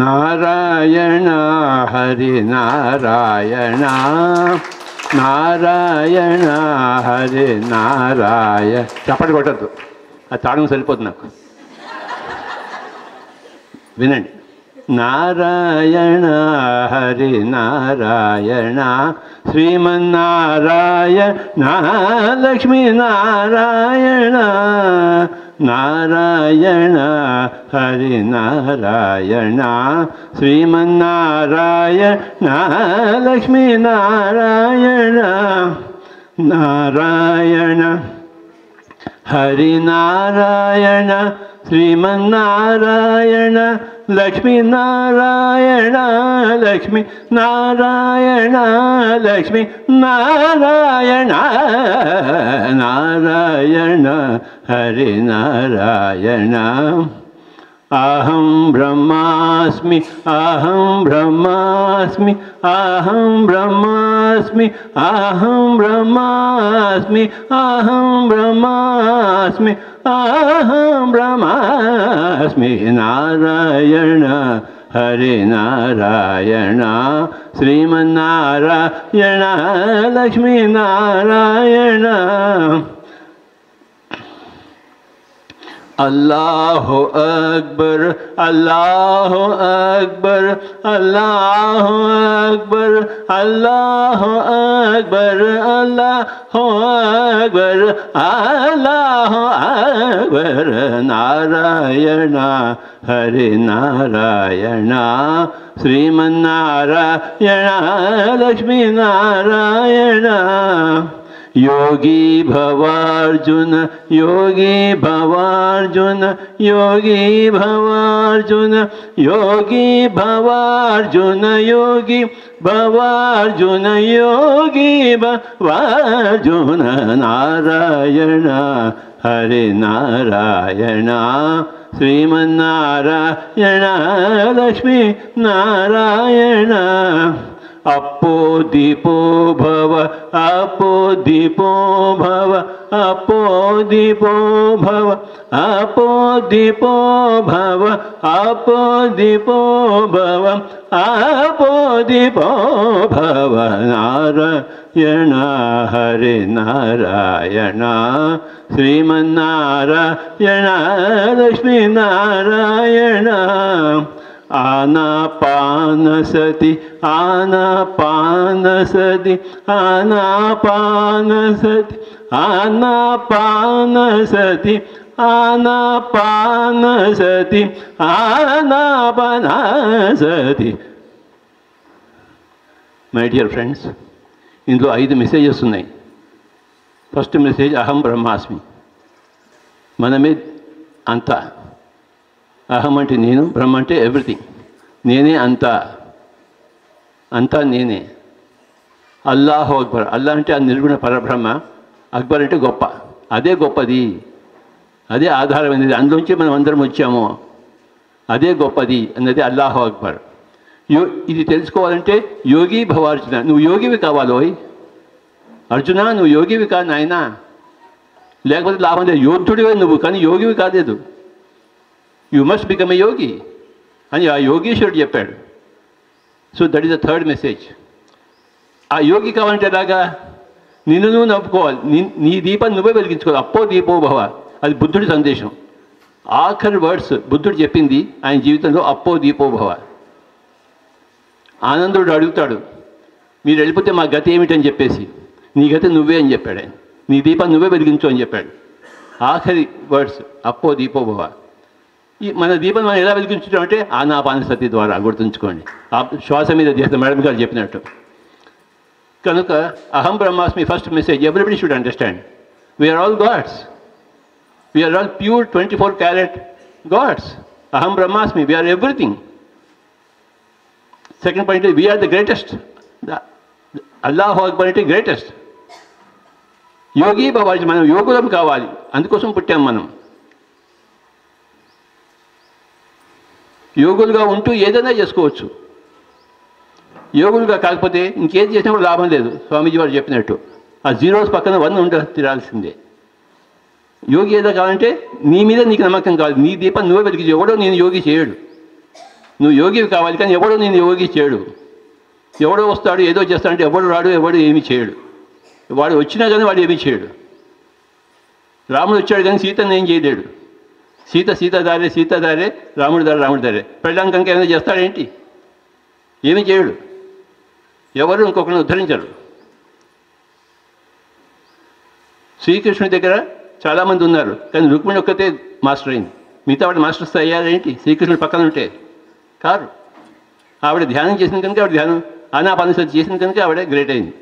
నారాయణ హరి నారాయణ నారాయణ హరి నారాయణ. చప్పటి కొట్టద్దు, అది తాళం సరిపోతుంది నాకు. వినండి. నారాయణ హరి నారాయణ శ్రీమన్నారాయణ లక్ష్మీ నారాయణ నారాయణ హరి నారాయణ శ్రీమన్నారాయణ లక్ష్మీ నారాయణ నారాయణ హరి నారాయణ శ్రీమన్నారాయణ లక్ష్మీ నారాయణ లక్ష్మీ నారాయణ లక్ష్మీ నారాయణ నారాయణ హరి నారాయణ. అహం బ్రహ్మాస్మి అహం బ్రహ్మాస్మి అహం బ్రహ్మాస్మి అహం బ్రహ్మాస్మి అహం బ్రహ్మాస్మి అహం బ్రహ్మాస్మి. నారాయణ హరి నారాయణ శ్రీమన్నారాయణ లక్ష్మీ నారాయణ. అల్లాహు అక్బర్ అల్లాహు అక్బర్ అల్లాహు అక్బర్ అల్లాహు అక్బర్ అల్లాహు అక్బర్ అల్లాహు అక్బర్. నారాయణ హరి నారాయణ శ్రీమన్నారాయణ లక్ష్మీ నారాయణ. योगी भवार्जुन योगी भवार्जुन योगी भवार्जुन योगी भवार्जुन योगी भवार्जुन योगी भवार्जुन. नारायण हरि नारायण श्रीमन्नारायण लक्ष्मी नारायण. अपो दीपो भव अपो दीपो भव अपो दीपो भव अपो दीपो भव अपो दीपो भव अपो दीपो भव. नारायण हरि नारायण श्रीमन्नारायण लक्ष्मी नारायण. आनापानसति आनापानसति आनापानसति आनापानसति आनापानसति आनापानसति. మై డియర్ ఫ్రెండ్స్, ఇందులో 5 మెసేజెస్ ఉన్నాయి. ఫస్ట్ మెసేజ్ అహం బ్రహ్మాస్మి. మనమే అంతా. అహం అంటే నేను, బ్రహ్మ అంటే ఎవ్రీథింగ్. నేనే అంతా, అంతా నేనే. అల్లాహు అక్బర్. అల్లా అంటే ఆ నిర్గుణ పరబ్రహ్మ. అక్బర్ అంటే గొప్ప. అదే గొప్పది, అదే ఆధారమైనది. అందులోంచి మనం అందరం వచ్చాము. అదే గొప్పది అన్నది అల్లాహు అక్బర్. ఇది తెలుసుకోవాలంటే యోగి భవార్జున. నువ్వు యోగివి కావాలోయ్ అర్జున, నువ్వు యోగివి కాదు నాయనా. లేకపోతే లాభం లేదు. యోధుడివే నువ్వు, కానీ యోగివి కాలేదు. యూ మస్ట్ బికమ్ ఎ యోగి అని ఆ యోగీశ్వరుడు చెప్పాడు. So that is the third message. ఆ యోగి కావాలంటే ఎలాగా? నిన్ను నువ్వు నవ్వుకోవాలి. నీ దీపాన్ని నువ్వే వెలిగించుకోవాలి. అప్పో దీపో భవ. అది బుద్ధుడి సందేశం. ఆఖరి వర్డ్స్ బుద్ధుడు చెప్పింది ఆయన జీవితంలో, అప్పో దీపో భవ. ఆనందుడు అడుగుతాడు, మీరు వెళ్ళిపోతే మా గతి ఏమిటని చెప్పేసి. నీ గతి నువ్వే అని చెప్పాడు ఆయన. నీ దీపాన్ని నువ్వే వెలిగించు అని చెప్పాడు. ఆఖరి వర్డ్స్ అప్పో దీపో భవ. మన దీపం మనం ఎలా వెలిగించడం అంటే ఆనాపానసతి ద్వారా. గుర్తుంచుకోండి, ఆ శ్వాస మీద ధ్యాస. మేడం గారు చెప్పినట్టు. కనుక అహం బ్రహ్మాస్మి first message everybody should understand. We are all gods. We are all pure 24 carat gods. అహం బ్రహ్మాస్మి, we are everything. Second point, we are the greatest. అల్లాహు అక్బర్ అంటే గ్రేటెస్ట్. యోగి భవాజీ, మనం యోగులం కావాలి. అందుకోసం పుట్టాం మనం. యోగులుగా ఉంటూ ఏదైనా చేసుకోవచ్చు. యోగులుగా కాకపోతే ఇంకేది చేసినా కూడా లాభం లేదు. స్వామీజీ వారు చెప్పినట్టు ఆ జీరోస్ పక్కన 1 తిరాల్సిందే. యోగి ఏదో కావాలంటే నీ మీద నీకు నమ్మకం కాదు. నీ దీపం నువ్వే వెలిగించు. ఎవడో నేను యోగి చేయడు. నువ్వు యోగివి కావాలి, కానీ ఎవడో నేను యోగి చేయడు. ఎవడో వస్తాడు ఏదో చేస్తాడంటే ఎవడు రాడు, ఎవడు ఏమీ చేయడు. వాడు వచ్చినా కానీ వాడు ఏమీ చేయడు. రాముడు వచ్చాడు కానీ సీతను ఏం చేయలేడు. సీతాదారే రాముడి దారే పెళ్ళాంకంగా ఏమైనా చేస్తాడేంటి? ఏమీ చేయడు. ఎవరు ఇంకొకరిని ఉద్ధరించరు. శ్రీకృష్ణుడి దగ్గర చాలామంది ఉన్నారు, కానీ రుక్మిణి ఒక్కతే మాస్టర్ అయింది. మిగతా వాడు మాస్టర్స్ అయ్యారేంటి శ్రీకృష్ణుడి పక్కన ఉంటే? కారు. ఆవిడ ధ్యానం చేసిన కనుక ఆవిడ ధ్యానం ఆనాపానసతి చేసిన కనుక ఆవిడ గ్రేట్ అయింది.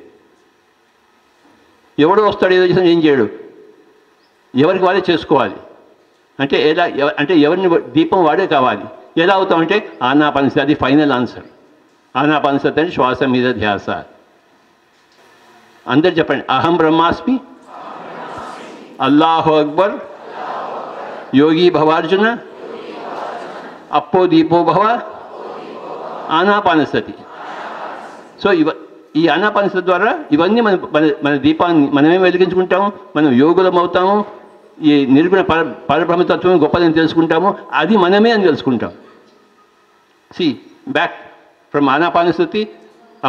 ఎవడో వస్తాడు ఏదో చేసిన ఏం చేయడు. ఎవరికి వాడే చేసుకోవాలి. అంటే ఎలా అంటే ఎవరిని దీపం వాడే కావాలి. ఎలా అవుతామంటే ఆనాపానసతి, అది ఫైనల్ ఆన్సర్. ఆనాపానసతి అంటే శ్వాస మీద ధ్యాస. అందరు చెప్పండి, అహం బ్రహ్మాస్మి, అల్లాహు అక్బర్, యోగి భవార్జున, అప్పో దీపో భవ, ఆనాపానసతి. సో ఈ ఆనాపానసతి ద్వారా ఇవన్నీ మన దీపాన్ని మనమే వెలిగించుకుంటాము. మనం యోగులం అవుతాము. ఈ నిర్గుణ పరబ్రహ్మతత్వం గొప్పదని తెలుసుకుంటాము. అది మనమే అని తెలుసుకుంటాం. సి బ్యాక్ ఫ్రమ్ ఆనాపానసతి,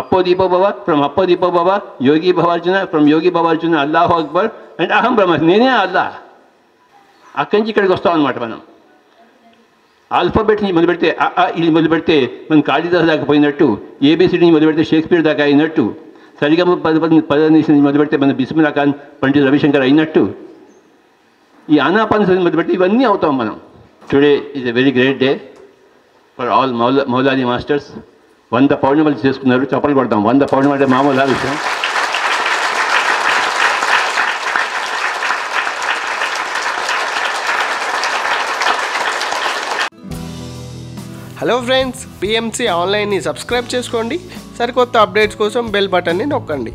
అప్పో దీపో భవ, ఫ్రమ్ అప్పో దీపో భవ, యోగి భవార్జున, ఫ్రమ్ యోగి భవార్జున, అల్లాహు అక్బర్ అండ్ అహం బ్రహ్మ, నేనే అల్లా. అక్కడి నుంచి ఇక్కడికి వస్తాం అన్నమాట. మనం ఆల్ఫాబెట్ నుంచి మొదలుపెడితే ఇది మొదలుపెడితే మనం కాళిదాస్ దాకా పోయినట్టు, ఏబిసిడి నుంచి మొదలుపెడితే షేక్స్పియర్ దాకా అయినట్టు, సరిగమ పద నుంచి మొదలుపెడితే మన బిస్మిల్లా ఖాన్ పండిత రవిశంకర్ అయినట్టు, ఈ ఆనాపానసతి మొదలుపెడితే ఇవన్నీ అవుతాం మనం. Today is a very great day for all Moula Ali masters. 100 పౌర్ణిమలు చేసుకున్నారు. చప్పలు కొడతాం. 100 పౌర్ణిమ అంటే మామూలు విషయం. హలో ఫ్రెండ్స్, పిఎంసి ఆన్లైన్ని సబ్స్క్రైబ్ చేసుకోండి. సరికొత్త అప్డేట్స్ కోసం బెల్ బటన్ని నొక్కండి.